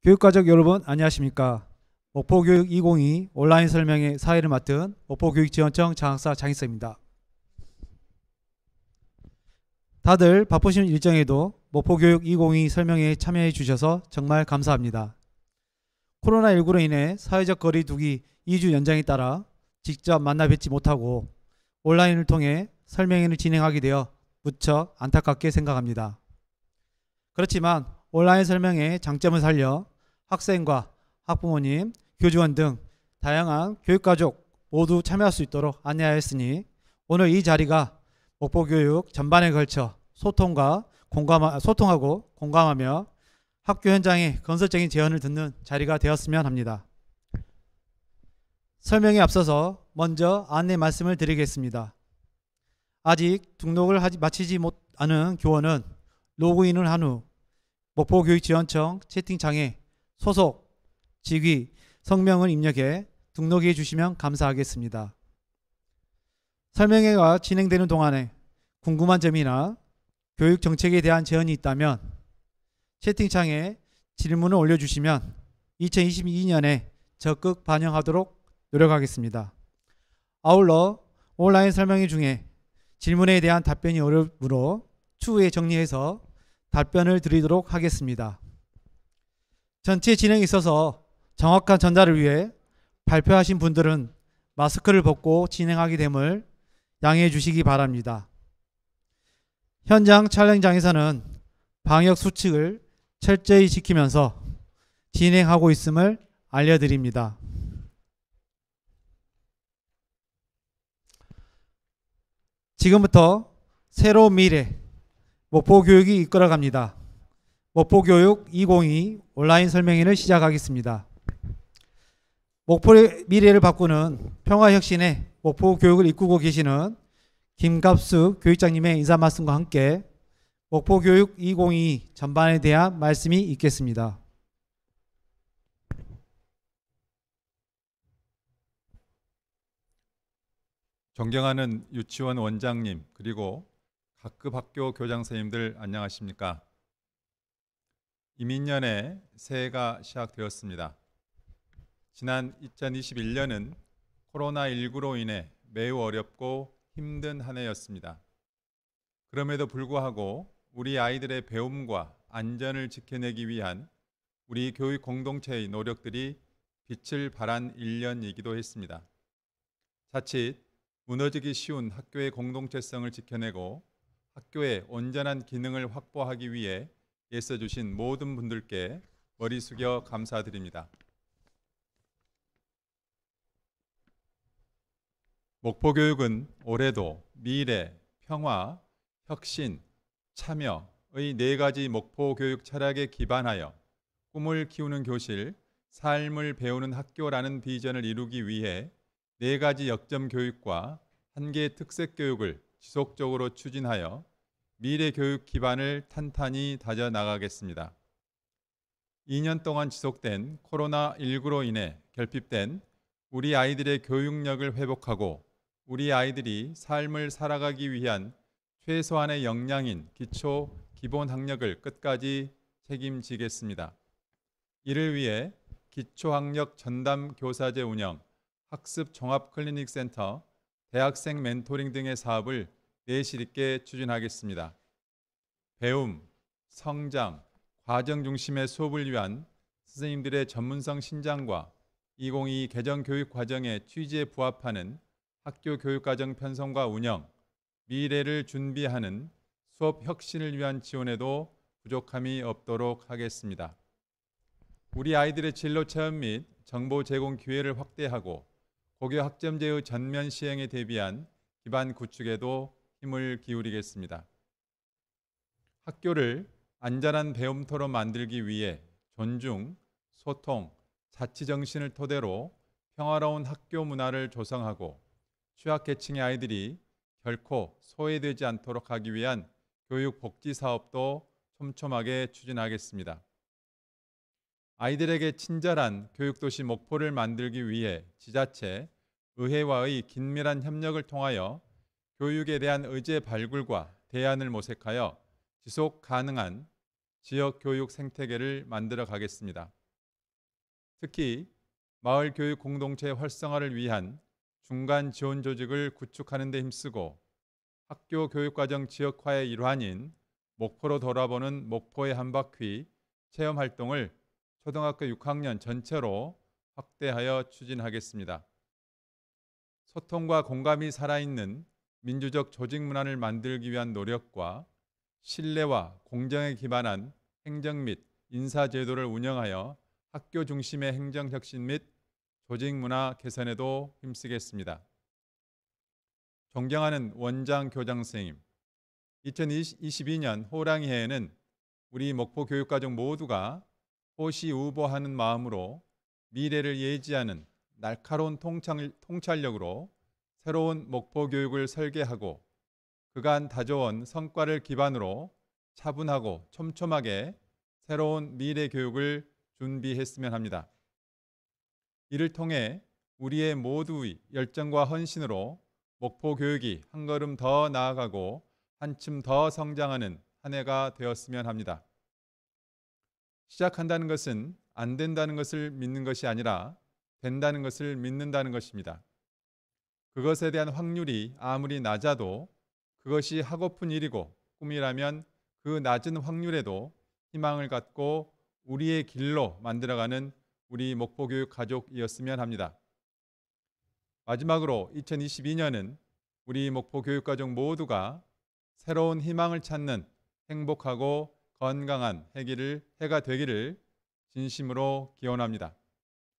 교육가족 여러분 안녕하십니까. 목포교육 2022 온라인 설명회 사회를 맡은 목포교육지원청 장학사 장희석입니다. 다들 바쁘신 일정에도 목포교육 2022 설명회에 참여해 주셔서 정말 감사합니다. 코로나19로 인해 사회적 거리 두기 2주 연장에 따라 직접 만나 뵙지 못하고 온라인을 통해 설명회를 진행하게 되어 무척 안타깝게 생각합니다. 그렇지만 온라인 설명회의 장점을 살려 학생과 학부모님, 교직원 등 다양한 교육가족 모두 참여할 수 있도록 안내하였으니 오늘 이 자리가 목포교육 전반에 걸쳐 소통하고 공감하며 학교 현장의 건설적인 제언을 듣는 자리가 되었으면 합니다. 설명에 앞서서 먼저 안내 말씀을 드리겠습니다. 아직 등록을 마치지 못하는 교원은 로그인을 한 후 목포교육지원청 채팅창에 소속, 직위, 성명을 입력해 등록해 주시면 감사하겠습니다. 설명회가 진행되는 동안에 궁금한 점이나 교육 정책에 대한 제언이 있다면 채팅창에 질문을 올려주시면 2022년에 적극 반영하도록 노력하겠습니다. 아울러 온라인 설명회 중에 질문에 대한 답변이 어려우므로 추후에 정리해서 답변을 드리도록 하겠습니다. 전체 진행에 있어서 정확한 전달을 위해 발표하신 분들은 마스크를 벗고 진행하게 됨을 양해해 주시기 바랍니다. 현장 촬영장에서는 방역 수칙을 철저히 지키면서 진행하고 있음을 알려드립니다. 지금부터 새로운 미래 목포교육이 이끌어갑니다. 목포교육 2022 온라인 설명회를 시작하겠습니다. 목포의 미래를 바꾸는 평화혁신의 목포교육을 이끌고 계시는 김갑수 교육장님의 인사 말씀과 함께 목포교육 2022 전반에 대한 말씀이 있겠습니다. 존경하는 유치원 원장님 그리고 각급 학교 교장 선생님들 안녕하십니까? 이민년에 새해가 시작되었습니다. 지난 2021년은 코로나19로 인해 매우 어렵고 힘든 한 해였습니다. 그럼에도 불구하고 우리 아이들의 배움과 안전을 지켜내기 위한 우리 교육 공동체의 노력들이 빛을 발한 1년이기도 했습니다. 자칫 무너지기 쉬운 학교의 공동체성을 지켜내고 학교의 온전한 기능을 확보하기 위해 애써주신 모든 분들께 머리 숙여 감사드립니다. 목포교육은 올해도 미래, 평화, 혁신, 참여의 4가지 목포교육 철학에 기반하여 꿈을 키우는 교실, 삶을 배우는 학교라는 비전을 이루기 위해 4가지 역점 교육과 1개의 특색 교육을 지속적으로 추진하여 미래 교육 기반을 탄탄히 다져나가겠습니다. 2년 동안 지속된 코로나19로 인해 결핍된 우리 아이들의 교육력을 회복하고 우리 아이들이 삶을 살아가기 위한 최소한의 역량인 기초 기본 학력을 끝까지 책임지겠습니다. 이를 위해 기초학력 전담 교사제 운영, 학습 종합 클리닉 센터, 대학생 멘토링 등의 사업을 내실 있게 추진하겠습니다. 배움, 성장, 과정 중심의 수업을 위한 선생님들의 전문성 신장과 2022 개정 교육 과정의 취지에 부합하는 학교 교육과정 편성과 운영, 미래를 준비하는 수업 혁신을 위한 지원에도 부족함이 없도록 하겠습니다. 우리 아이들의 진로 체험 및 정보 제공 기회를 확대하고 고교 학점제의 전면 시행에 대비한 기반 구축에도 힘을 기울이겠습니다. 학교를 안전한 배움터로 만들기 위해 존중, 소통, 자치 정신을 토대로 평화로운 학교 문화를 조성하고 취약계층의 아이들이 결코 소외되지 않도록 하기 위한 교육 복지 사업도 촘촘하게 추진하겠습니다. 아이들에게 친절한 교육도시 목포를 만들기 위해 지자체, 의회와의 긴밀한 협력을 통하여 교육에 대한 의제 발굴과 대안을 모색하여 지속 가능한 지역 교육 생태계를 만들어 가겠습니다. 특히 마을 교육 공동체 활성화를 위한 중간 지원 조직을 구축하는 데 힘쓰고 학교 교육과정 지역화의 일환인 목포로 돌아보는 목포의 한바퀴 체험 활동을 초등학교 6학년 전체로 확대하여 추진하겠습니다. 소통과 공감이 살아있는 민주적 조직 문화를 만들기 위한 노력과 신뢰와 공정에 기반한 행정 및 인사 제도를 운영하여 학교 중심의 행정 혁신 및 조직 문화 개선에도 힘쓰겠습니다. 존경하는 원장 교장 선생님, 2022년 호랑이 해에는 우리 목포 교육가족 모두가 호시우보하는 마음으로 미래를 예지하는 날카로운 통찰력으로 새로운 목포 교육을 설계하고 그간 다져온 성과를 기반으로 차분하고 촘촘하게 새로운 미래 교육을 준비했으면 합니다. 이를 통해 우리의 모두의 열정과 헌신으로 목포 교육이 한 걸음 더 나아가고 한층 더 성장하는 한 해가 되었으면 합니다. 시작한다는 것은 안 된다는 것을 믿는 것이 아니라 된다는 것을 믿는다는 것입니다. 그것에 대한 확률이 아무리 낮아도 그것이 하고픈 일이고 꿈이라면 그 낮은 확률에도 희망을 갖고 우리의 길로 만들어가는 우리 목포교육 가족이었으면 합니다. 마지막으로 2022년은 우리 목포교육가족 모두가 새로운 희망을 찾는 행복하고 건강한 해가 되기를 진심으로 기원합니다.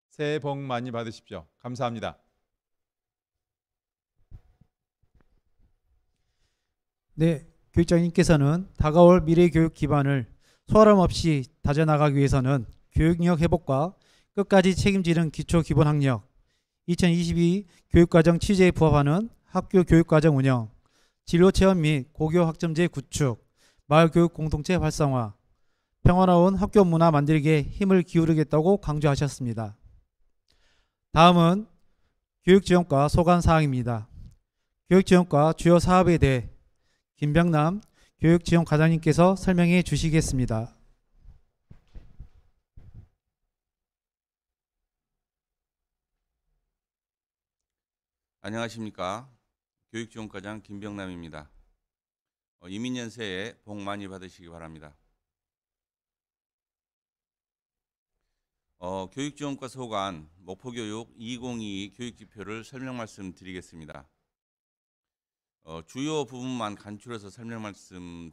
새해 복 많이 받으십시오. 감사합니다. 네, 교육장님께서는 다가올 미래 교육 기반을 소홀함 없이 다져나가기 위해서는 교육력 회복과 끝까지 책임지는 기초 기본 학력, 2022 교육과정 취지에 부합하는 학교 교육과정 운영, 진로 체험 및 고교 학점제 구축, 마을 교육 공동체 활성화, 평화로운 학교 문화 만들기에 힘을 기울이겠다고 강조하셨습니다. 다음은 교육지원과 소관 사항입니다. 교육지원과 주요 사업에 대해 김병남 교육지원과장님께서 설명해 주시겠습니다. 안녕하십니까. 교육지원과장 김병남입니다. 이민년 새해 복 많이 받으시기 바랍니다. 교육지원과 소관 목포교육 2022 교육지표를 설명 말씀드리겠습니다. 주요 부분만 간추려서 설명 말씀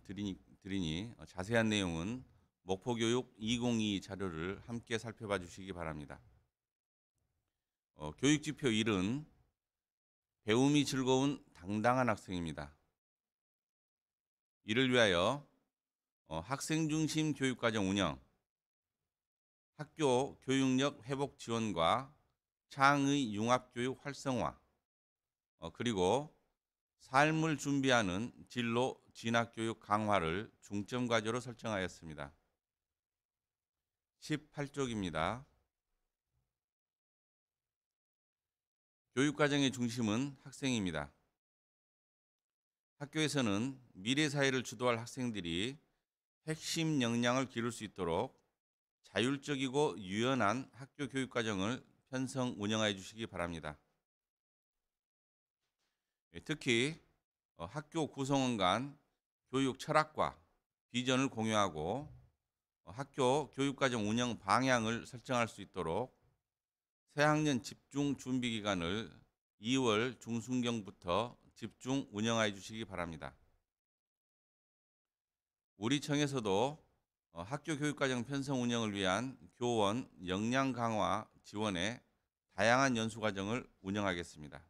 드리니 자세한 내용은 목포교육 2022 자료를 함께 살펴봐 주시기 바랍니다. 교육지표 1은 배움이 즐거운 당당한 학생입니다. 이를 위하여 학생 중심 교육과정 운영, 학교 교육력 회복 지원과 창의 융합교육 활성화, 그리고 삶을 준비하는 진로 진학교육 강화를 중점 과제로 설정하였습니다. 18쪽입니다. 교육과정의 중심은 학생입니다. 학교에서는 미래사회를 주도할 학생들이 핵심 역량을 기를 수 있도록 자율적이고 유연한 학교 교육과정을 편성 운영해 주시기 바랍니다. 특히 학교 구성원 간 교육 철학과 비전을 공유하고 학교 교육과정 운영 방향을 설정할 수 있도록 새학년 집중 준비 기간을 2월 중순경부터 집중 운영해 주시기 바랍니다. 우리 청에서도 학교 교육과정 편성 운영을 위한 교원 역량 강화 지원에 다양한 연수 과정을 운영하겠습니다.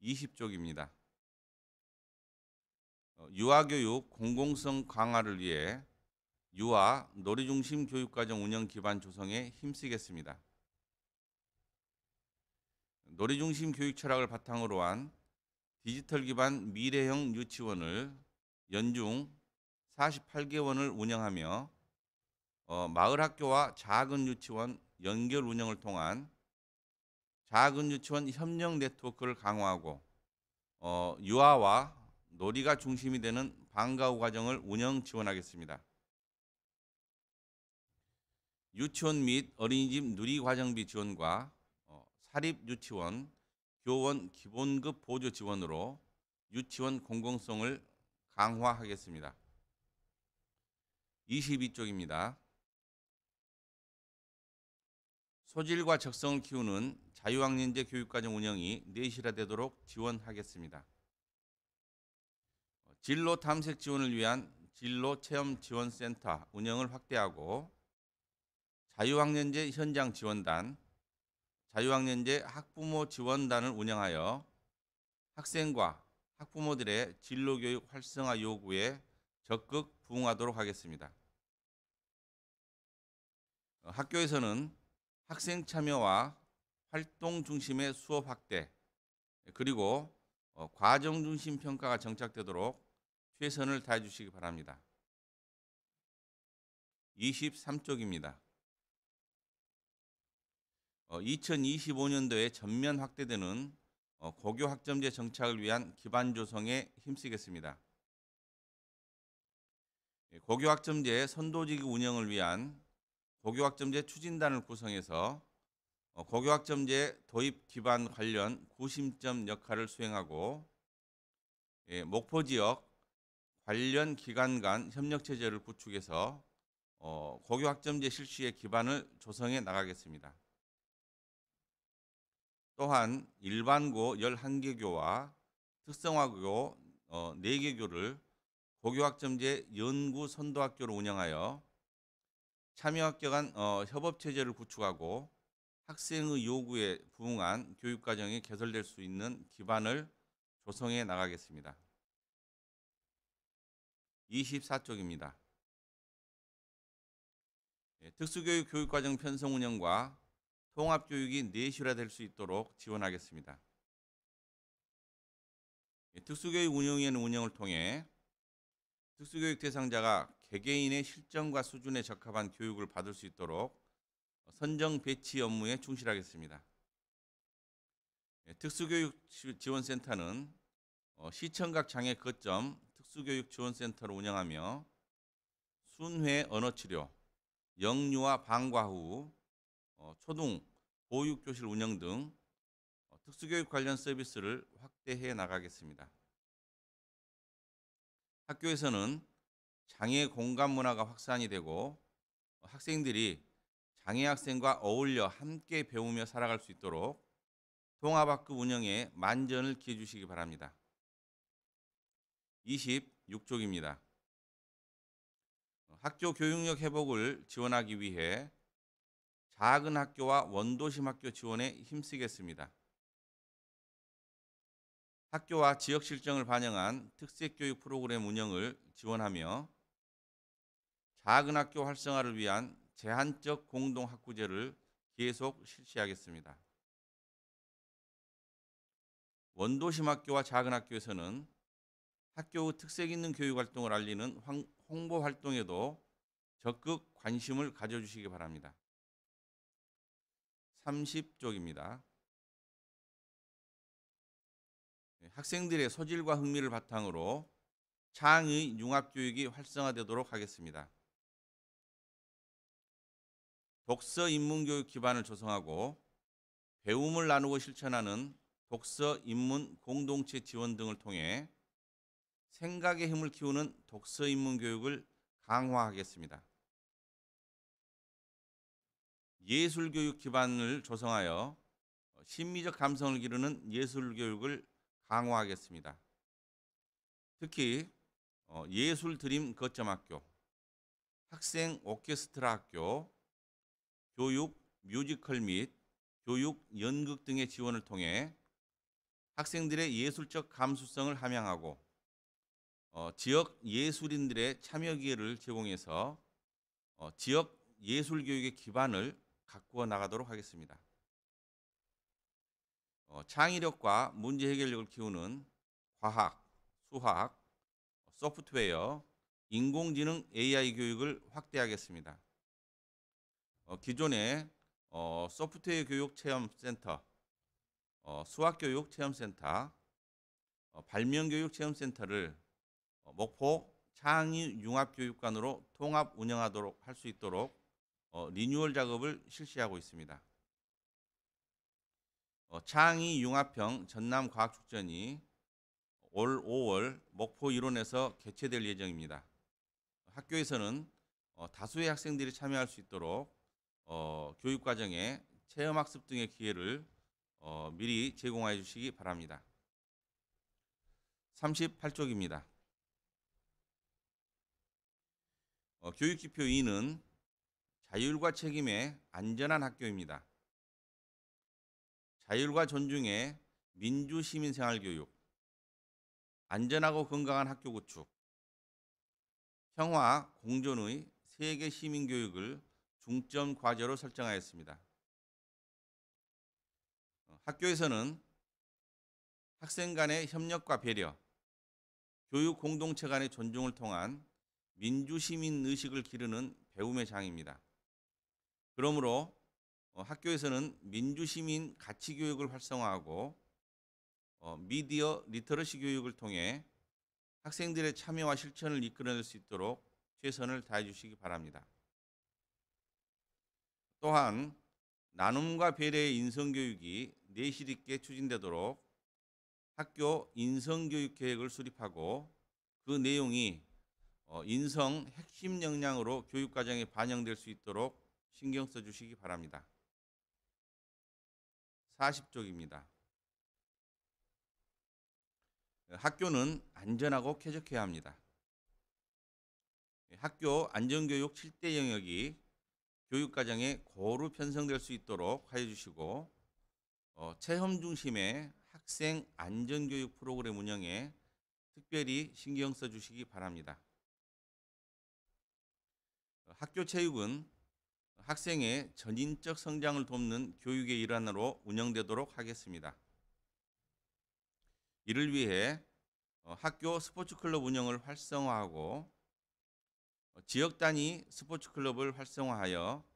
20쪽입니다. 유아교육 공공성 강화를 위해 유아 놀이중심 교육과정 운영 기반 조성에 힘쓰겠습니다. 놀이중심 교육 철학을 바탕으로 한 디지털 기반 미래형 유치원을 연중 48개원을 운영하며 마을학교와 작은 유치원 연결 운영을 통한 작은 유치원 협력 네트워크를 강화하고 유아와 놀이가 중심이 되는 방과 후 과정을 운영 지원하겠습니다. 유치원 및 어린이집 누리과정비 지원과 사립유치원 교원 기본급 보조 지원으로 유치원 공공성을 강화하겠습니다. 22쪽입니다. 소질과 적성을 키우는 자유학년제 교육과정 운영이 내실화되도록 지원하겠습니다. 진로 탐색 지원을 위한 진로체험지원센터 운영을 확대하고 자유학년제 현장 지원단, 자유학년제 학부모 지원단을 운영하여 학생과 학부모들의 진로교육 활성화 요구에 적극 부응하도록 하겠습니다. 학교에서는 학생 참여와 활동 중심의 수업 확대, 그리고 과정 중심 평가가 정착되도록 최선을 다해 주시기 바랍니다. 23쪽입니다. 2025년도에 전면 확대되는 고교 학점제 정착을 위한 기반 조성에 힘쓰겠습니다. 고교 학점제 선도지구 운영을 위한 고교 학점제 추진단을 구성해서 고교 학점제 도입 기반 관련 구심점 역할을 수행하고 목포 지역 관련 기관 간 협력 체제를 구축해서 고교 학점제 실시의 기반을 조성해 나가겠습니다. 또한 일반고 11개교와 특성화고 4개교를 고교학점제 연구 선도학교로 운영하여 참여학교 간 협업체제를 구축하고 학생의 요구에 부응한 교육과정이 개설될 수 있는 기반을 조성해 나가겠습니다. 24쪽입니다. 특수교육 교육과정 편성 운영과 통합교육이 내실화될 수 있도록 지원하겠습니다. 특수교육 운영위원회 운영을 통해 특수교육 대상자가 개개인의 실정과 수준에 적합한 교육을 받을 수 있도록 선정 배치 업무에 충실하겠습니다. 특수교육 지원센터는 시청각 장애 거점 특수교육 지원센터를 운영하며 순회 언어치료, 영유아 방과 후 초등 보육교실 운영 등 특수교육 관련 서비스를 확대해 나가겠습니다. 학교에서는 장애 공감 문화가 확산이 되고 학생들이 장애 학생과 어울려 함께 배우며 살아갈 수 있도록 통합학급 운영에 만전을 기해 주시기 바랍니다. 26쪽입니다. 학교 교육력 회복을 지원하기 위해 작은 학교와 원도심 학교 지원에 힘쓰겠습니다. 학교와 지역 실정을 반영한 특색교육 프로그램 운영을 지원하며 작은 학교 활성화를 위한 제한적 공동학구제를 계속 실시하겠습니다. 원도심 학교와 작은 학교에서는 학교의 특색 있는 교육 활동을 알리는 홍보 활동에도 적극 관심을 가져주시기 바랍니다. 30쪽입니다. 학생들의 소질과 흥미를 바탕으로 창의 융합교육이 활성화되도록 하겠습니다. 독서 인문교육 기반을 조성하고 배움을 나누고 실천하는 독서 인문 공동체 지원 등을 통해 생각의 힘을 키우는 독서 인문교육을 강화하겠습니다. 예술교육 기반을 조성하여 심미적 감성을 기르는 예술교육을 강화하겠습니다. 특히 예술 드림 거점학교, 학생 오케스트라 학교, 교육 뮤지컬 및 교육 연극 등의 지원을 통해 학생들의 예술적 감수성을 함양하고 지역 예술인들의 참여 기회를 제공해서 지역 예술 교육의 기반을 가꾸어 나가도록 하겠습니다. 창의력과 문제 해결력을 키우는 과학, 수학, 소프트웨어, 인공지능 AI 교육을 확대하겠습니다. 기존의 소프트웨어 교육 체험센터, 수학교육 체험센터, 발명교육 체험센터를 목포 창의융합교육관으로 통합 운영하도록 할 수 있도록 리뉴얼 작업을 실시하고 있습니다. 창의 융합형 전남과학축전이 올 5월 목포 일원에서 개최될 예정입니다. 학교에서는 다수의 학생들이 참여할 수 있도록 교육과정에 체험학습 등의 기회를 미리 제공해 주시기 바랍니다. 38쪽입니다. 교육지표 2는 자율과 책임의 안전한 학교입니다. 자율과 존중의 민주시민생활교육, 안전하고 건강한 학교 구축, 평화, 공존의 세계 시민교육을 중점 과제로 설정하였습니다. 학교에서는 학생 간의 협력과 배려, 교육 공동체 간의 존중을 통한 민주시민 의식을 기르는 배움의 장입니다. 그러므로 학교에서는 민주시민 가치교육을 활성화하고 미디어 리터러시 교육을 통해 학생들의 참여와 실천을 이끌어낼 수 있도록 최선을 다해 주시기 바랍니다. 또한 나눔과 배려의 인성교육이 내실 있게 추진되도록 학교 인성교육 계획을 수립하고 그 내용이 인성 핵심 역량으로 교육과정에 반영될 수 있도록 신경 써주시기 바랍니다. 40쪽입니다. 학교는 안전하고 쾌적해야 합니다. 학교 안전교육 7대 영역이 교육과정에 고루 편성될 수 있도록 하여 주시고 체험 중심의 학생 안전교육 프로그램 운영에 특별히 신경 써 주시기 바랍니다. 학교 체육은 학생의 전인적 성장을 돕는 교육의 일환으로 운영되도록 하겠습니다. 이를 위해 학교 스포츠클럽 운영을 활성화하고 지역 단위 스포츠클럽을 활성화하여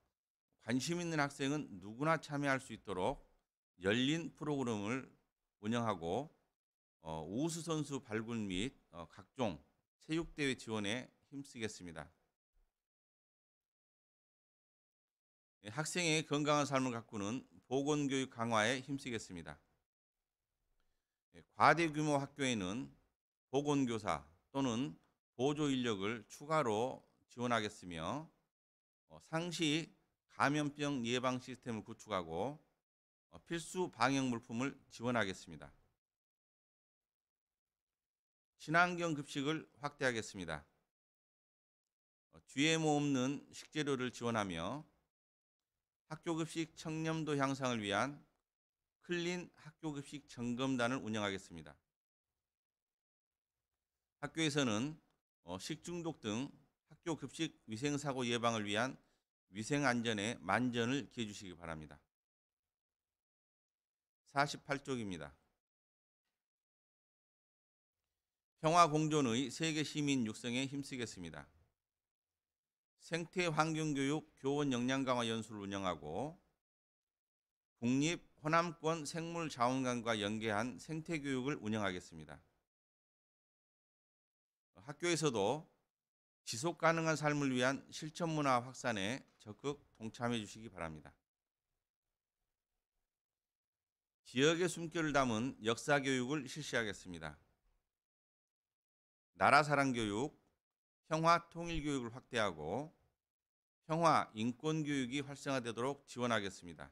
관심 있는 학생은 누구나 참여할 수 있도록 열린 프로그램을 운영하고 우수선수 발굴 및 각종 체육대회 지원에 힘쓰겠습니다. 학생의 건강한 삶을 가꾸는 보건교육 강화에 힘쓰겠습니다. 과대 규모 학교에는 보건교사 또는 보조 인력을 추가로 지원하겠으며 상시 감염병 예방 시스템을 구축하고 필수 방역 물품을 지원하겠습니다. 친환경 급식을 확대하겠습니다. GMO 없는 식재료를 지원하며 학교급식 청렴도 향상을 위한 클린 학교급식 점검단을 운영하겠습니다. 학교에서는 식중독 등 학교급식 위생사고 예방을 위한 위생안전에 만전을 기해 주시기 바랍니다. 48쪽입니다. 평화공존의 세계 시민 육성에 힘쓰겠습니다. 생태환경교육 교원 역량 강화 연수를 운영하고 국립 호남권 생물자원관과 연계한 생태교육을 운영하겠습니다. 학교에서도 지속가능한 삶을 위한 실천문화 확산에 적극 동참해 주시기 바랍니다. 지역의 숨결을 담은 역사교육을 실시하겠습니다. 나라사랑교육, 평화통일교육을 확대하고 평화, 인권교육이 활성화되도록 지원하겠습니다.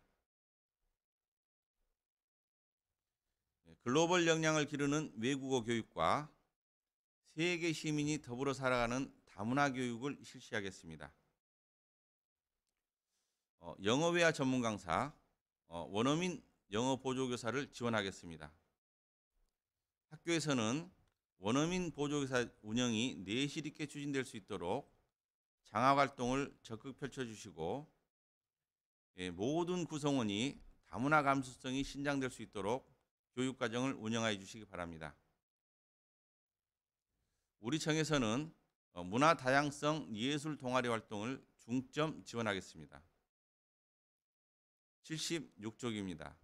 글로벌 역량을 기르는 외국어 교육과 세계 시민이 더불어 살아가는 다문화 교육을 실시하겠습니다. 영어회화 전문 강사, 원어민 영어 보조교사를 지원하겠습니다. 학교에서는 원어민 보조교사 운영이 내실 있게 추진될 수 있도록 장학활동을 적극 펼쳐주시고 모든 구성원이 다문화 감수성이 신장될 수 있도록 교육과정을 운영해 주시기 바랍니다. 우리 청에서는 문화 다양성 예술 동아리 활동을 중점 지원하겠습니다. 76쪽입니다.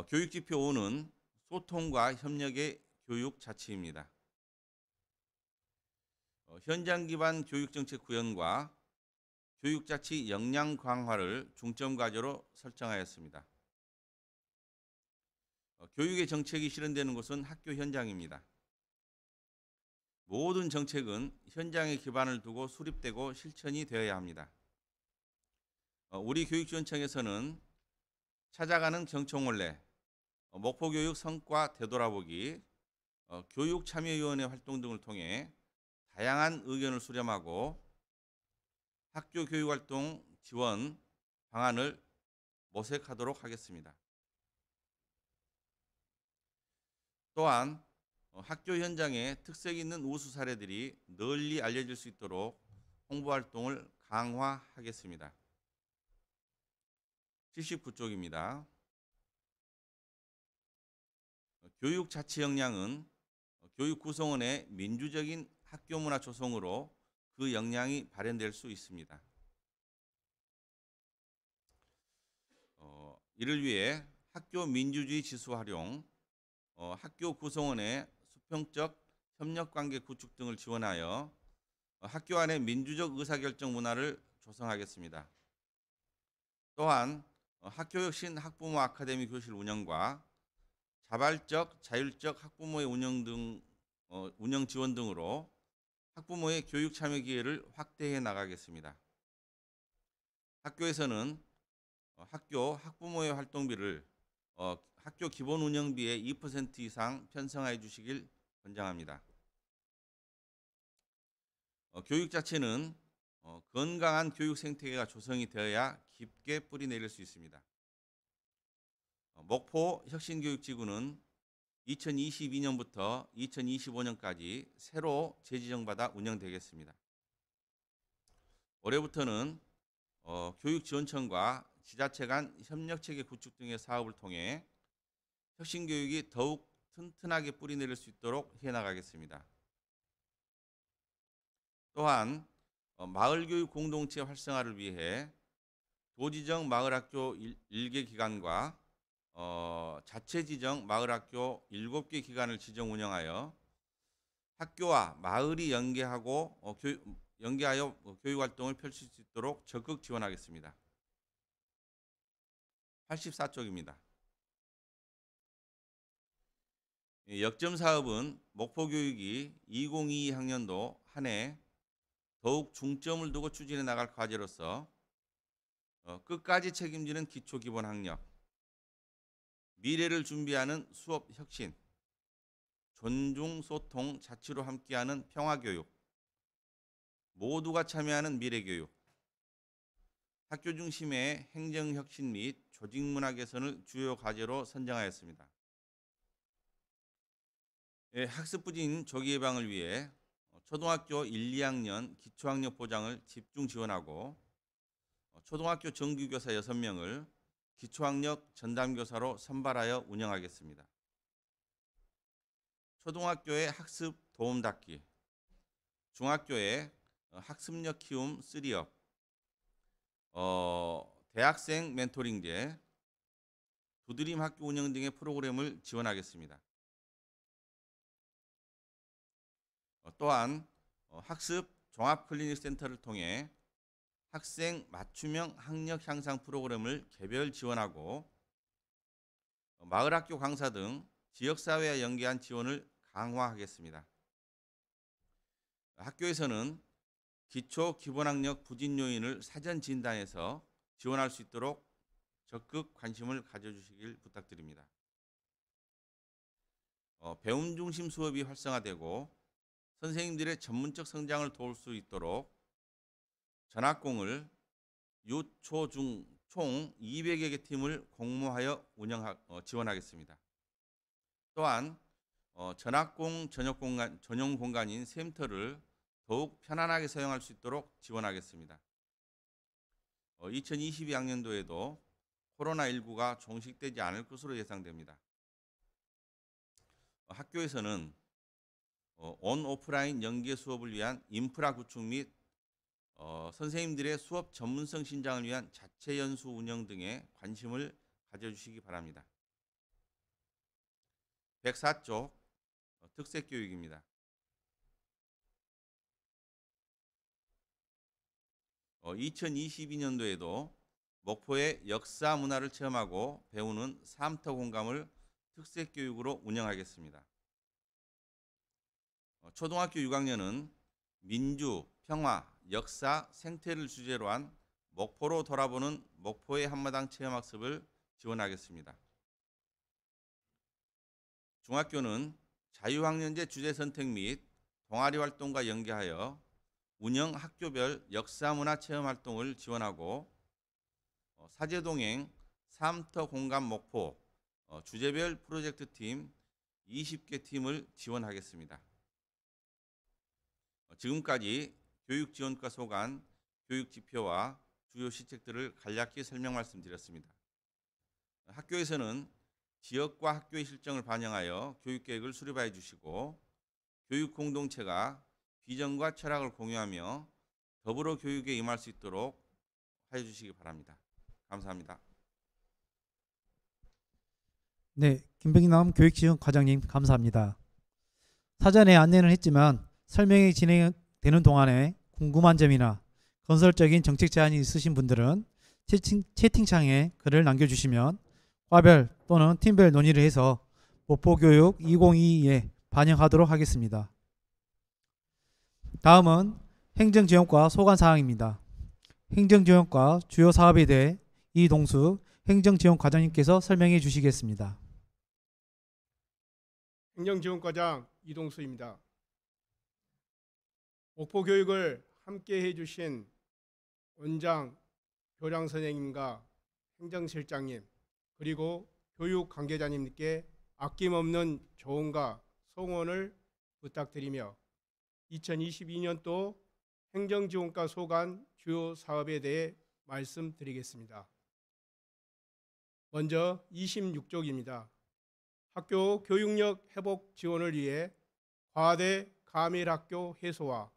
교육지표 5는 소통과 협력의 교육 자치입니다. 현장 기반 교육 정책 구현과 교육자치 역량 강화를 중점 과제로 설정하였습니다. 교육의 정책이 실현되는 곳은 학교 현장입니다. 모든 정책은 현장에 기반을 두고 수립되고 실천이 되어야 합니다. 우리 교육지원청에서는 찾아가는 경총원래, 목포교육 성과 되돌아보기, 교육참여위원회 활동 등을 통해 다양한 의견을 수렴하고 학교 교육활동 지원 방안을 모색하도록 하겠습니다. 또한 학교 현장에 특색 있는 우수 사례들이 널리 알려질 수 있도록 홍보활동을 강화하겠습니다. 79쪽입니다. 교육 자치 역량은 교육 구성원의 민주적인 학교 문화 조성으로 그 역량이 발현될 수 있습니다. 이를 위해 학교 민주주의 지수 활용, 학교 구성원의 수평적 협력관계 구축 등을 지원하여 학교 안의 민주적 의사결정 문화를 조성하겠습니다. 또한 학교혁신 학부모 아카데미 교실 운영과 자발적, 자율적 학부모의 운영 지원 등으로 학부모의 교육 참여 기회를 확대해 나가겠습니다. 학교에서는 학교 학부모의 활동비를 학교 기본 운영비의 2% 이상 편성해 주시길 권장합니다. 교육 자체는 건강한 교육 생태계가 조성이 되어야 깊게 뿌리 내릴 수 있습니다. 목포 혁신교육지구는 2022년부터 2025년까지 새로 재지정받아 운영되겠습니다. 올해부터는 교육지원청과 지자체 간 협력체계 구축 등의 사업을 통해 혁신교육이 더욱 튼튼하게 뿌리내릴 수 있도록 해나가겠습니다. 또한 마을교육 공동체 활성화를 위해 도지정 마을학교 1개 기관과 자체지정 마을학교 7개 기관을 지정 운영하여 학교와 마을이 연계하여 교육활동을 펼칠 수 있도록 적극 지원하겠습니다. 84쪽입니다. 역점 사업은 목포교육이 2022학년도 한 해 더욱 중점을 두고 추진해 나갈 과제로서 끝까지 책임지는 기초기본학력, 미래를 준비하는 수업 혁신, 존중, 소통, 자치로 함께하는 평화교육, 모두가 참여하는 미래교육, 학교 중심의 행정혁신 및 조직문화 개선을 주요 과제로 선정하였습니다. 학습 부진 조기 예방을 위해 초등학교 1, 2학년 기초학력 보장을 집중 지원하고 초등학교 정규교사 6명을 기초학력 전담교사로 선발하여 운영하겠습니다. 초등학교의 학습 도움 닫기, 중학교의 학습력 키움 3업, 대학생 멘토링제, 두드림 학교 운영 등의 프로그램을 지원하겠습니다. 또한 학습 종합 클리닉 센터를 통해 학생 맞춤형 학력 향상 프로그램을 개별 지원하고 마을학교 강사 등 지역사회와 연계한 지원을 강화하겠습니다. 학교에서는 기초 기본학력 부진 요인을 사전 진단해서 지원할 수 있도록 적극 관심을 가져주시길 부탁드립니다. 배움 중심 수업이 활성화되고 선생님들의 전문적 성장을 도울 수 있도록 전학공을 유, 초, 중 총 200여 개 팀을 공모하여 지원하겠습니다. 또한 전학공 전용 공간인 샘터를 더욱 편안하게 사용할 수 있도록 지원하겠습니다. 2022학년도에도 코로나19가 종식되지 않을 것으로 예상됩니다. 학교에서는 온 오프라인 연계 수업을 위한 인프라 구축 및 선생님들의 수업 전문성 신장을 위한 자체 연수 운영 등에 관심을 가져주시기 바랍니다. 104쪽 특색교육입니다. 2022년도에도 목포의 역사 문화를 체험하고 배우는 3터 공감을 특색 교육으로 운영하겠습니다. 초등학교 6학년은 민주, 평화, 역사, 생태를 주제로 한 목포로 돌아보는 목포의 한마당 체험학습을 지원하겠습니다. 중학교는 자유학년제 주제 선택 및 동아리 활동과 연계하여 운영 학교별 역사문화 체험 활동을 지원하고 사제동행 3터 공감 목포 주제별 프로젝트 팀 20개 팀을 지원하겠습니다. 지금까지 교육지원과 소관, 교육지표와 주요 시책들을 간략히 설명 말씀드렸습니다. 학교에서는 지역과 학교의 실정을 반영하여 교육계획을 수립하여 주시고 교육 공동체가 비전과 철학을 공유하며 더불어 교육에 임할 수 있도록 하여 주시기 바랍니다. 감사합니다. 네, 김병남 교육지원과장님 감사합니다. 사전에 안내는 했지만 설명이 진행되는 동안에 궁금한 점이나 건설적인 정책 제안이 있으신 분들은 채팅창에 글을 남겨주시면 과별 또는 팀별 논의를 해서 목포교육 2022에 반영하도록 하겠습니다. 다음은 행정지원과 소관사항입니다. 행정지원과 주요 사업에 대해 이동수 행정지원과장님께서 설명해 주시겠습니다. 행정지원과장 이동수입니다. 목포교육을 함께 해주신 원장, 교장 선생님과 행정실장님 그리고 교육 관계자님께 아낌없는 조언과 성원을 부탁드리며 2022년도 행정지원과 소관 주요 사업에 대해 말씀드리겠습니다. 먼저 26쪽입니다. 학교 교육력 회복 지원을 위해 과대 가밀학교 해소와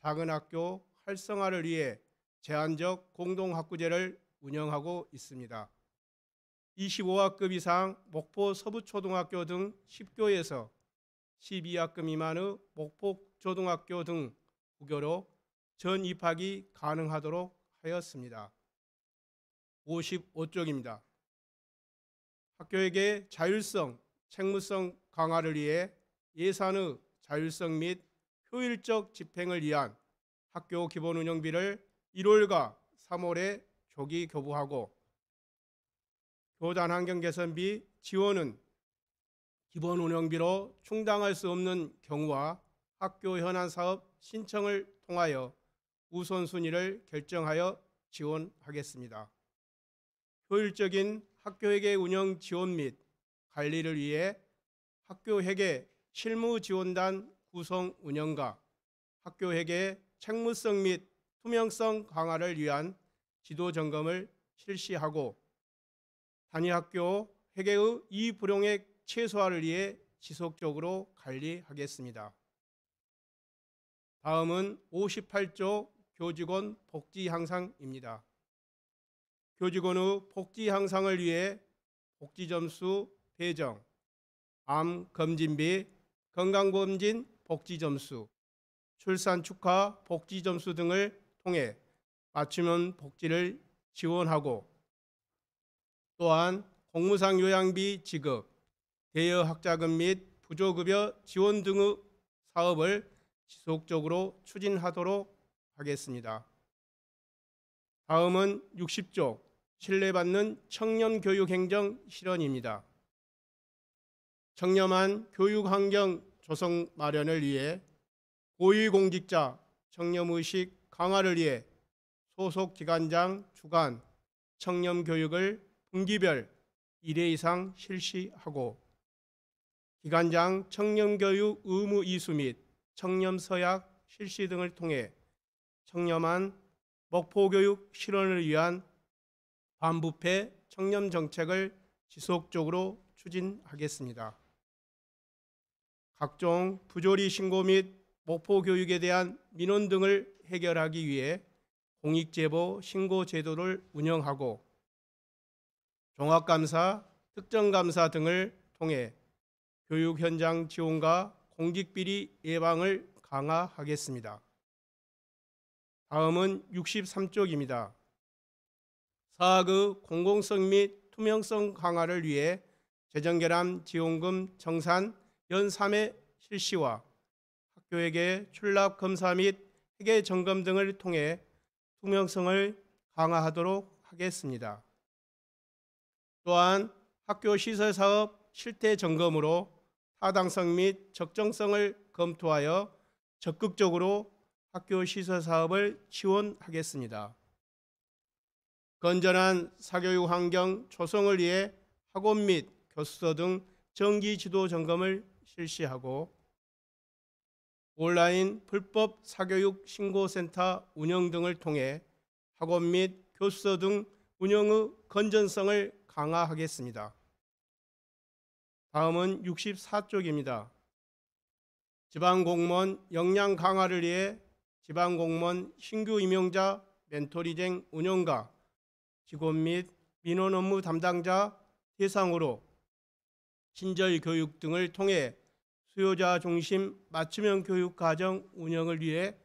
작은 학교 활성화를 위해 제한적 공동학구제를 운영하고 있습니다. 25학급 이상 목포 서부초등학교 등 10교에서 12학급 미만의 목포초등학교 등 9교로 전 입학이 가능하도록 하였습니다. 55쪽입니다. 학교에게 자율성, 책무성 강화를 위해 예산의 자율성 및 효율적 집행을 위한 학교 기본 운영비를 1월과 3월에 조기 교부하고 교단 환경 개선비 지원은 기본 운영비로 충당할 수 없는 경우와 학교 현안 사업 신청을 통하여 우선순위를 결정하여 지원하겠습니다. 효율적인 학교회계 운영 지원 및 관리를 위해 학교회계 실무지원단 구성 운영과 학교회계 책무성 및 투명성 강화를 위한 지도 점검을 실시하고 단위학교 회계의 이불용액 최소화를 위해 지속적으로 관리하겠습니다. 다음은 58조 교직원 복지 향상입니다. 교직원의 복지 향상을 위해 복지 점수 배정, 암 검진비, 건강검진 복지 점수, 출산 축하 복지 점수 등을 통해 맞춤형 복지를 지원하고 또한 공무상 요양비 지급, 대여 학자금 및 부조급여 지원 등의 사업을 지속적으로 추진하도록 하겠습니다. 다음은 60조 신뢰받는 청렴교육행정 실현입니다. 청렴한 교육환경 조성 마련을 위해 고위공직자 청렴의식 강화를 위해 소속기관장 주관 청렴교육을 분기별 1회 이상 실시하고 기관장 청렴교육 의무 이수 및 청렴서약 실시 등을 통해 청렴한 목포교육 실현을 위한 반부패 청렴정책을 지속적으로 추진하겠습니다. 각종 부조리 신고 및 목포교육에 대한 민원 등을 해결하기 위해 공익제보 신고 제도를 운영하고 종합감사, 특정감사 등을 통해 교육 현장 지원과 공직비리 예방을 강화하겠습니다. 다음은 63쪽입니다. 사학의 공공성 및 투명성 강화를 위해 재정결함 지원금 정산 연 3회 실시와 학교에게 출납 검사 및 회계 점검 등을 통해 투명성을 강화하도록 하겠습니다. 또한 학교 시설 사업 실태 점검으로 타당성 및 적정성을 검토하여 적극적으로 학교 시설 사업을 지원하겠습니다. 건전한 사교육 환경 조성을 위해 학원 및 교수소 등 정기 지도 점검을 실시하고 온라인 불법 사교육 신고센터 운영 등을 통해 학원 및 교수소 등 운영의 건전성을 강화하겠습니다. 다음은 64쪽입니다. 지방공무원 역량 강화를 위해 지방공무원 신규 임용자 멘토링 운영과 직원 및 민원 업무 담당자 대상으로 친절 교육 등을 통해 수요자 중심 맞춤형 교육 과정 운영을 위해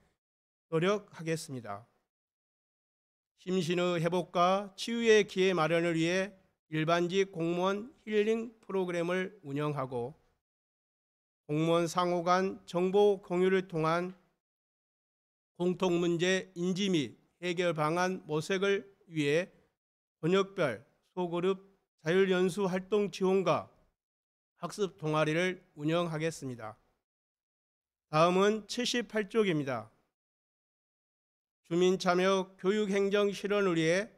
노력하겠습니다. 심신의 회복과 치유의 기회 마련을 위해 일반직 공무원 힐링 프로그램을 운영하고 공무원 상호 간 정보 공유를 통한 공통문제 인지 및 해결 방안 모색을 위해 번역별 소그룹 자율연수 활동 지원과 학습 동아리를 운영하겠습니다. 다음은 78쪽입니다. 주민참여 교육행정 실현을 위해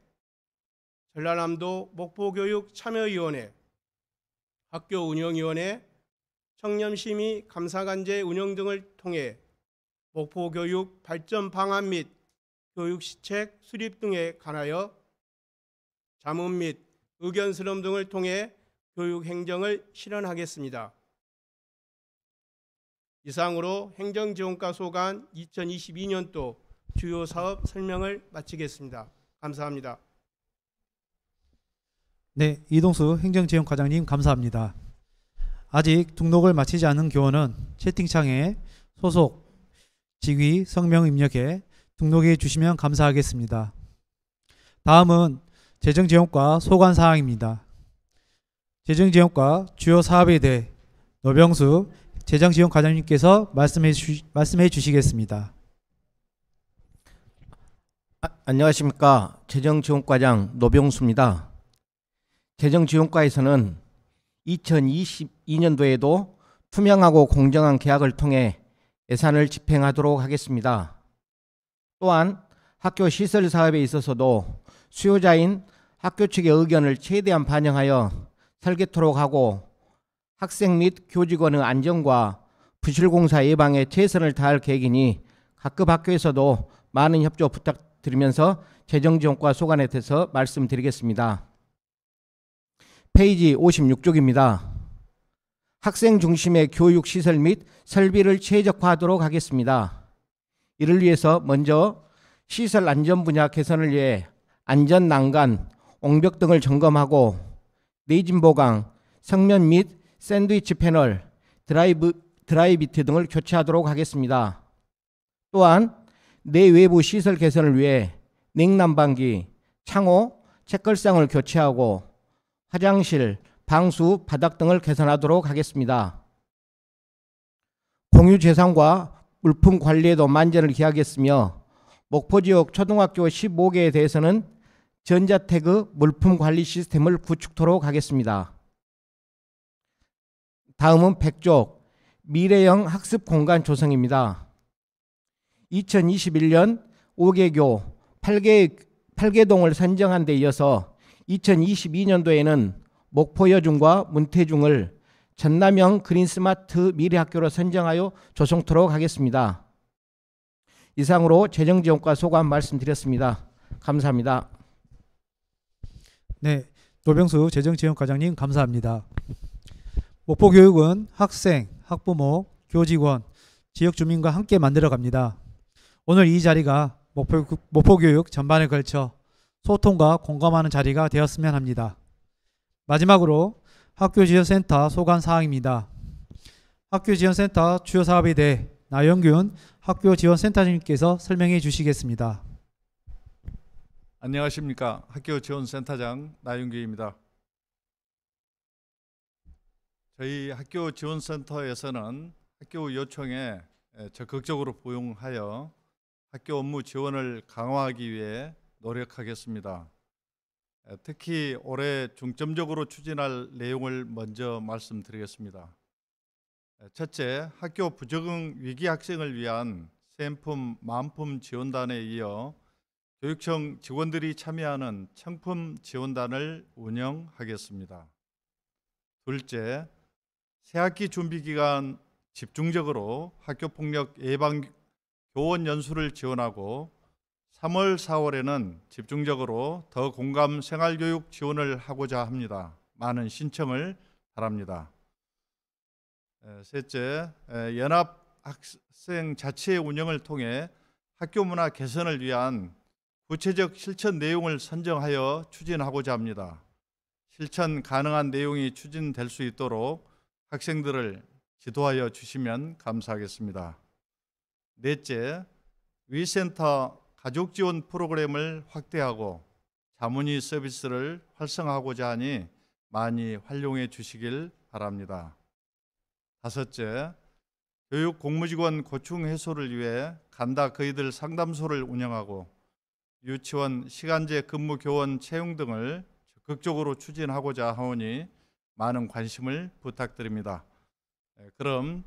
전라남도 목포교육참여위원회, 학교운영위원회, 청렴심의 감사관제 운영 등을 통해 목포교육 발전 방안 및 교육시책 수립 등에 관하여 자문 및 의견 수렴 등을 통해 교육행정을 실현하겠습니다. 이상으로 행정지원과 소관 2022년도 주요 사업 설명을 마치겠습니다. 감사합니다. 네, 이동수 행정지원과장님 감사합니다. 아직 등록을 마치지 않은 교원은 채팅창에 소속, 직위, 성명 입력해 등록해 주시면 감사하겠습니다. 다음은 재정지원과 소관사항입니다. 재정지원과 주요 사업에 대해 노병수 재정지원과장님께서 말씀해 주시겠습니다. 안녕하십니까. 재정지원과장 노병수입니다. 재정지원과에서는 2022년도에도 투명하고 공정한 계약을 통해 예산을 집행하도록 하겠습니다. 또한 학교 시설 사업에 있어서도 수요자인 학교 측의 의견을 최대한 반영하여 설계토록 하고 학생 및 교직원의 안전과 부실공사 예방에 최선을 다할 계획이니 각급 학교에서도 많은 협조 부탁드리면서 재정지원과 소관에 대해서 말씀드리겠습니다. 페이지 56쪽입니다. 학생 중심의 교육 시설 및 설비를 최적화하도록 하겠습니다. 이를 위해서 먼저 시설 안전 분야 개선을 위해 안전 난간, 옹벽 등을 점검하고 내진 보강, 성면 및 샌드위치 패널, 드라이비트 등을 교체하도록 하겠습니다. 또한 내외부 시설 개선을 위해 냉난방기, 창호, 책걸상을 교체하고 화장실, 방수, 바닥 등을 개선하도록 하겠습니다. 공유재산과 물품 관리에도 만전을 기하겠으며 목포지역 초등학교 15개에 대해서는 전자태그 물품 관리 시스템을 구축토록 하겠습니다. 다음은 100쪽 미래형 학습 공간 조성입니다. 2021년 5개교 8개동을 선정한 데 이어서 2022년도에는 목포여중과 문태중을 전남형 그린스마트 미래학교로 선정하여 조성토록 하겠습니다. 이상으로 재정지원과 소관 말씀드렸습니다. 감사합니다. 네, 노병수 재정지원과장님 감사합니다. 목포교육은 학생, 학부모, 교직원, 지역주민과 함께 만들어갑니다. 오늘 이 자리가 목포교육 전반에 걸쳐 소통과 공감하는 자리가 되었으면 합니다. 마지막으로 학교지원센터 소관사항입니다. 학교지원센터 주요 사업에 대해 나영균 학교지원센터장님께서 설명해 주시겠습니다. 안녕하십니까. 학교지원센터장 나윤규입니다. 저희 학교지원센터에서는 학교 요청에 적극적으로 부응하여 학교 업무 지원을 강화하기 위해 노력하겠습니다. 특히 올해 중점적으로 추진할 내용을 먼저 말씀드리겠습니다. 첫째, 학교 부적응 위기 학생을 위한 생품, 만품 지원단에 이어 교육청 직원들이 참여하는 청품 지원단을 운영하겠습니다. 둘째, 새학기 준비 기간 집중적으로 학교폭력 예방 교원 연수를 지원하고 3월, 4월에는 집중적으로 더 공감 생활교육 지원을 하고자 합니다. 많은 신청을 바랍니다. 셋째, 연합 학생 자치 운영을 통해 학교 문화 개선을 위한 구체적 실천 내용을 선정하여 추진하고자 합니다. 실천 가능한 내용이 추진될 수 있도록 학생들을 지도하여 주시면 감사하겠습니다. 넷째, 위센터 가족 지원 프로그램을 확대하고 자문의 서비스를 활성화하고자 하니 많이 활용해 주시길 바랍니다. 다섯째, 교육 공무직원 고충 해소를 위해 간다 그이들 상담소를 운영하고 유치원 시간제 근무 교원 채용 등을 적극적으로 추진하고자 하오니 많은 관심을 부탁드립니다. 그럼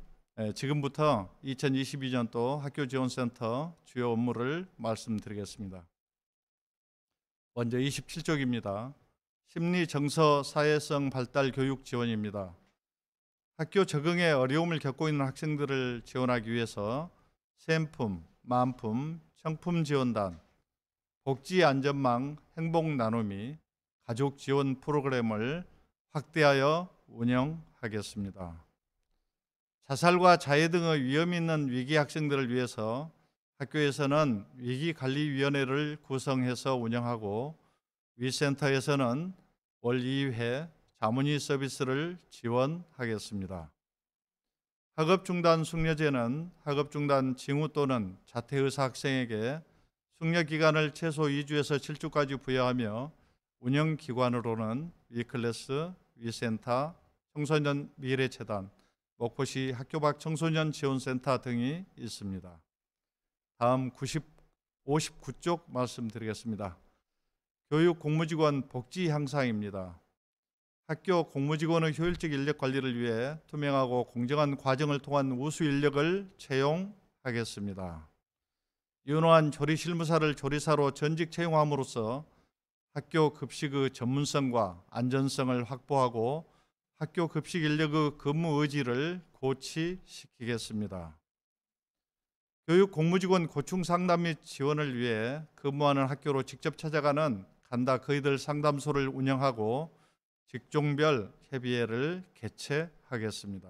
지금부터 2022년도 학교지원센터 주요 업무를 말씀드리겠습니다. 먼저 27쪽입니다. 심리정서 사회성 발달 교육 지원입니다. 학교 적응에 어려움을 겪고 있는 학생들을 지원하기 위해서 생품, 만품, 청품 지원단, 복지안전망 행복 나눔이 가족 지원 프로그램을 확대하여 운영하겠습니다. 자살과 자해 등의 위험이 있는 위기 학생들을 위해서 학교에서는 위기관리위원회를 구성해서 운영하고 위센터에서는 월 2회 자문의 서비스를 지원하겠습니다. 학업중단 숙려제는 학업중단 징후 또는 자퇴의사 학생에게 숙려기간을 최소 2주에서 7주까지 부여하며 운영기관으로는 위클래스, 위센터, 청소년 미래재단, 목포시 학교 밖 청소년 지원센터 등이 있습니다. 다음 59쪽 말씀드리겠습니다. 교육 공무직원 복지 향상입니다. 학교 공무직원의 효율적 인력 관리를 위해 투명하고 공정한 과정을 통한 우수 인력을 채용하겠습니다. 유능한 조리실무사를 조리사로 전직 채용함으로써 학교 급식의 전문성과 안전성을 확보하고 학교 급식 인력의 근무 의지를 고취시키겠습니다. 교육 공무직원 고충 상담 및 지원을 위해 근무하는 학교로 직접 찾아가는 간다 그이들 상담소를 운영하고 직종별 협의회를 개최하겠습니다.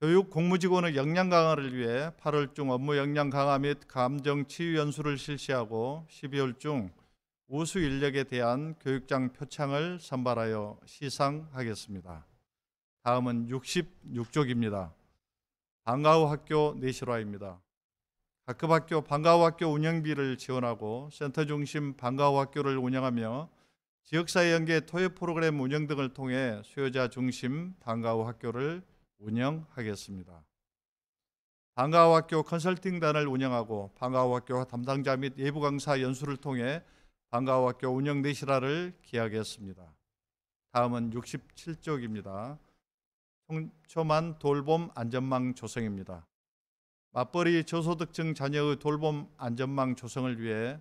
교육 공무직원의 역량 강화를 위해 8월 중 업무 역량 강화 및 감정 치유 연수를 실시하고 12월 중 우수 인력에 대한 교육장 표창을 선발하여 시상하겠습니다. 다음은 66쪽입니다. 방과 후 학교 내실화입니다. 각급 학교 방과 후 학교 운영비를 지원하고 센터 중심 방과 후 학교를 운영하며 지역사회 연계 토요 프로그램 운영 등을 통해 수요자 중심 방과 후 학교를 운영하겠습니다. 방과 후 학교 컨설팅단을 운영하고 방과 후 학교 담당자 및 예부 강사 연수를 통해 방과 후 학교 운영 내실화를 기하겠습니다. 다음은 67쪽입니다. 청초만 돌봄 안전망 조성입니다. 맞벌이 저소득층 자녀의 돌봄 안전망 조성을 위해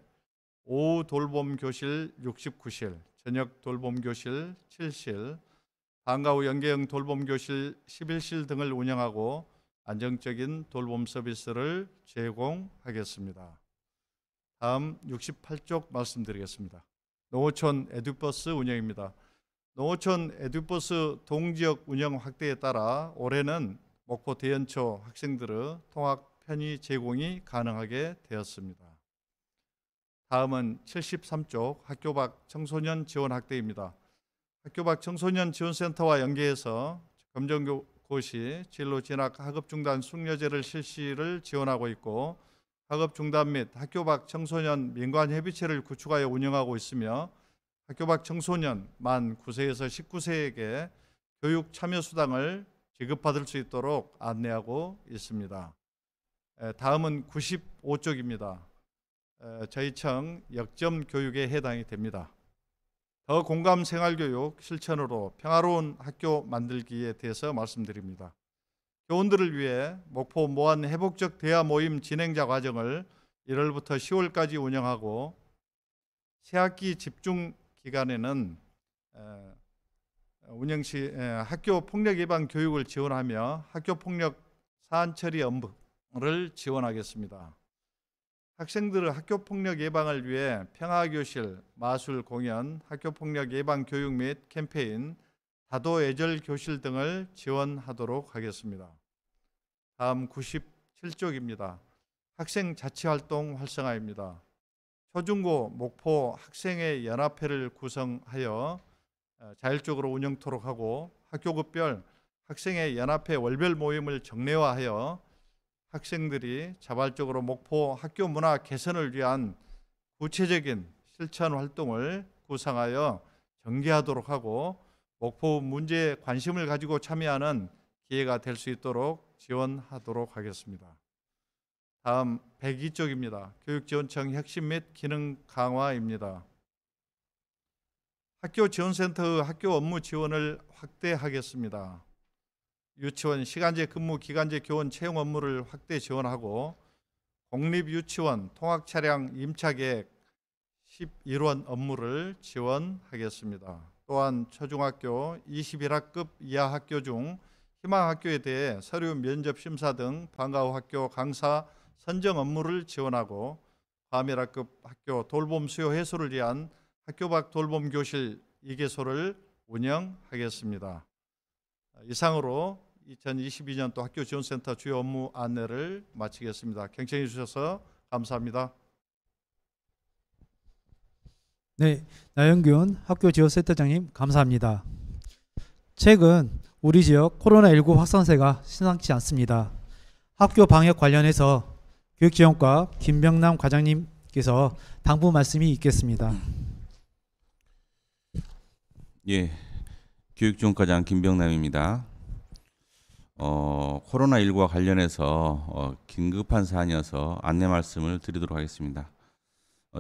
오후 돌봄 교실 69실, 저녁 돌봄 교실 7실, 방과 후 연계형 돌봄 교실 11실 등을 운영하고 안정적인 돌봄 서비스를 제공하겠습니다. 다음 68쪽 말씀드리겠습니다. 농어촌 에듀버스 운영입니다. 농어촌 에듀버스 동지역 운영 확대에 따라 올해는 목포 대연초 학생들의 통학 편의 제공이 가능하게 되었습니다. 다음은 73쪽 학교 밖 청소년 지원 확대입니다. 학교 밖 청소년 지원센터와 연계해서 고시, 진로 진학 학업 중단 숙려제를 실시를 지원하고 있고 학업 중단 및 학교 밖 청소년 민관 협의체를 구축하여 운영하고 있으며 학교 밖 청소년 만 9세에서 19세에게 교육 참여 수당을 지급받을 수 있도록 안내하고 있습니다. 다음은 95쪽입니다. 저희 청 역점 교육에 해당이 됩니다. 더 공감 생활교육 실천으로 평화로운 학교 만들기에 대해서 말씀드립니다. 교원들을 위해 목포 모안 회복적 대화 모임 진행자 과정을 1월부터 10월까지 운영하고 새학기 집중 기간에는 운영 시 학교 폭력 예방 교육을 지원하며 학교 폭력 사안 처리 업무를 지원하겠습니다. 학생들의 학교 폭력 예방을 위해 평화교실, 마술 공연, 학교 폭력 예방 교육 및 캠페인, 다도 애절 교실 등을 지원하도록 하겠습니다. 다음 97쪽입니다. 학생 자치활동 활성화입니다. 초중고 목포 학생회 연합회를 구성하여 자율적으로 운영토록 하고 학교급별 학생회 연합회 월별 모임을 정례화하여 학생들이 자발적으로 목포 학교 문화 개선을 위한 구체적인 실천 활동을 구상하여 전개하도록 하고 목포 문제에 관심을 가지고 참여하는 기회가 될 수 있도록 지원하도록 하겠습니다. 다음 102쪽입니다. 교육지원청 혁신 및 기능 강화입니다. 학교 지원센터의 학교 업무 지원을 확대하겠습니다. 유치원 시간제 근무 기간제 교원 채용 업무를 확대 지원하고 공립유치원 통학차량 임차계획 11원 업무를 지원하겠습니다. 또한 초중학교 21학급 이하 학교 중 희망학교에 대해 서류 면접 심사 등 방과 후 학교 강사 선정 업무를 지원하고 과밀학급 학교 돌봄 수요 해소를 위한 학교 밖 돌봄 교실 2개소를 운영하겠습니다. 이상으로 2022년도 학교 지원센터 주요 업무 안내를 마치겠습니다. 경청해 주셔서 감사합니다. 네, 나영균 학교지원센터장님 감사합니다. 최근 우리 지역 코로나19 확산세가 심상치 않습니다. 학교 방역 관련해서 교육지원과 김병남 과장님께서 당부 말씀이 있겠습니다. 예, 교육지원과장 김병남입니다. 코로나19와 관련해서 긴급한 사안이어서 안내 말씀을 드리도록 하겠습니다.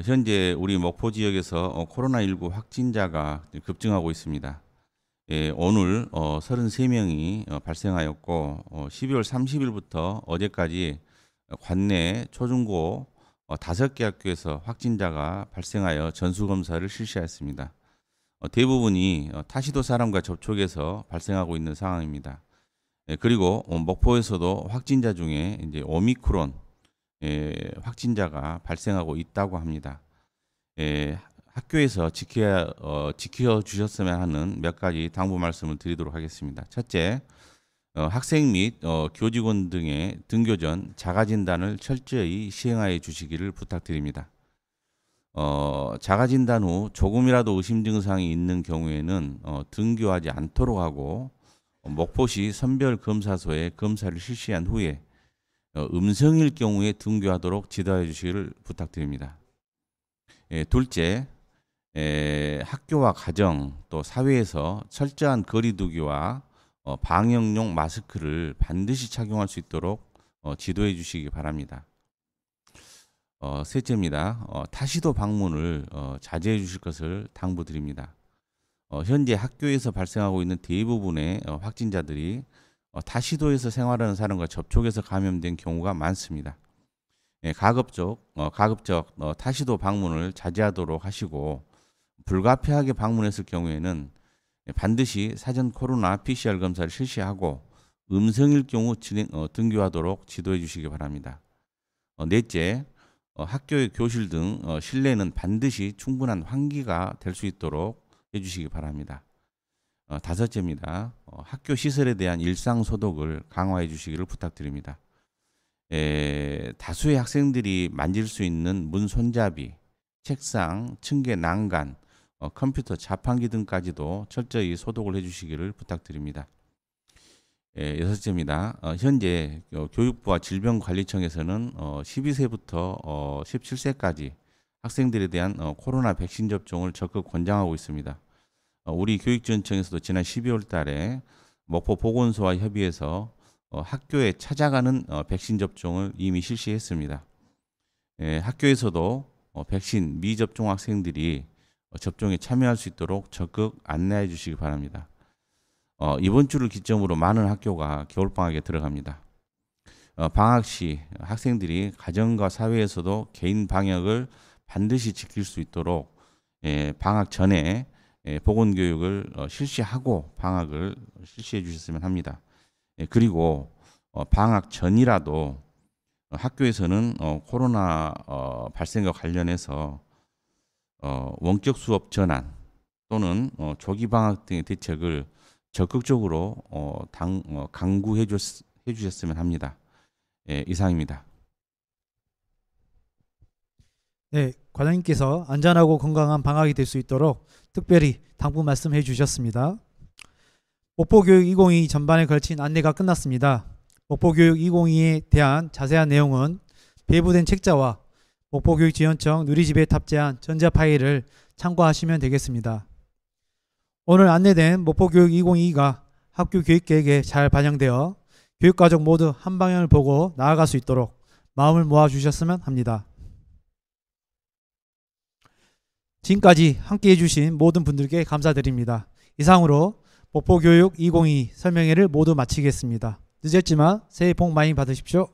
현재 우리 목포 지역에서 코로나19 확진자가 급증하고 있습니다. 예, 오늘 33명이 발생하였고 12월 30일부터 어제까지 관내 초중고 5개 학교에서 확진자가 발생하여 전수검사를 실시하였습니다. 대부분이 타시도 사람과 접촉해서 발생하고 있는 상황입니다. 그리고 목포에서도 확진자 중에 이제 오미크론 확진자가 발생하고 있다고 합니다. 학교에서 지켜주셨으면 하는 몇 가지 당부 말씀을 드리도록 하겠습니다. 첫째, 학생 및 교직원 등의 등교 전 자가진단을 철저히 시행하여 주시기를 부탁드립니다. 자가진단 후 조금이라도 의심 증상이 있는 경우에는 등교하지 않도록 하고 목포시 선별검사소에 검사를 실시한 후에 음성일 경우에 등교하도록 지도해 주시기를 부탁드립니다. 둘째, 학교와 가정 또 사회에서 철저한 거리 두기와 방역용 마스크를 반드시 착용할 수 있도록 지도해 주시기 바랍니다. 셋째입니다. 타시도 방문을 자제해 주실 것을 당부드립니다. 현재 학교에서 발생하고 있는 대부분의 확진자들이 타시도에서 생활하는 사람과 접촉해서 감염된 경우가 많습니다. 가급적 타시도 방문을 자제하도록 하시고 불가피하게 방문했을 경우에는 반드시 사전 코로나 PCR 검사를 실시하고 음성일 경우 등교하도록 지도해 주시기 바랍니다. 넷째, 학교의 교실 등 실내는 반드시 충분한 환기가 될 수 있도록 해주시기 바랍니다. 다섯째입니다. 학교 시설에 대한 일상 소독을 강화해 주시기를 부탁드립니다. 다수의 학생들이 만질 수 있는 문 손잡이, 책상, 층계 난간, 컴퓨터 자판기 등까지도 철저히 소독을 해주시기를 부탁드립니다. 6점이다. 현재 교육부와 질병관리청에서는 12세부터 17세까지 학생들에 대한 코로나 백신 접종을 적극 권장하고 있습니다. 우리 교육지원청에서도 지난 12월 달에 목포 보건소와 협의해서 학교에 찾아가는 백신 접종을 이미 실시했습니다. 학교에서도 백신 미접종 학생들이 접종에 참여할 수 있도록 적극 안내해 주시기 바랍니다. 이번 주를 기점으로 많은 학교가 겨울방학에 들어갑니다. 방학 시 학생들이 가정과 사회에서도 개인 방역을 반드시 지킬 수 있도록 방학 전에 보건교육을 실시하고 방학을 실시해 주셨으면 합니다. 그리고 방학 전이라도 학교에서는 코로나 발생과 관련해서 원격 수업 전환 또는 조기 방학 등의 대책을 적극적으로 강구해 주셨으면 합니다. 이상입니다. 네, 과장님께서 안전하고 건강한 방학이 될 수 있도록 특별히 당부 말씀해 주셨습니다. 목포교육 2022 전반에 걸친 안내가 끝났습니다. 목포교육 2022에 대한 자세한 내용은 배부된 책자와 목포교육지원청 누리집에 탑재한 전자 파일을 참고하시면 되겠습니다. 오늘 안내된 목포교육 2022가 학교 교육계획에 잘 반영되어 교육가족 모두 한 방향을 보고 나아갈 수 있도록 마음을 모아주셨으면 합니다. 지금까지 함께해 주신 모든 분들께 감사드립니다. 이상으로 목포교육 2022 설명회를 모두 마치겠습니다. 늦었지만 새해 복 많이 받으십시오.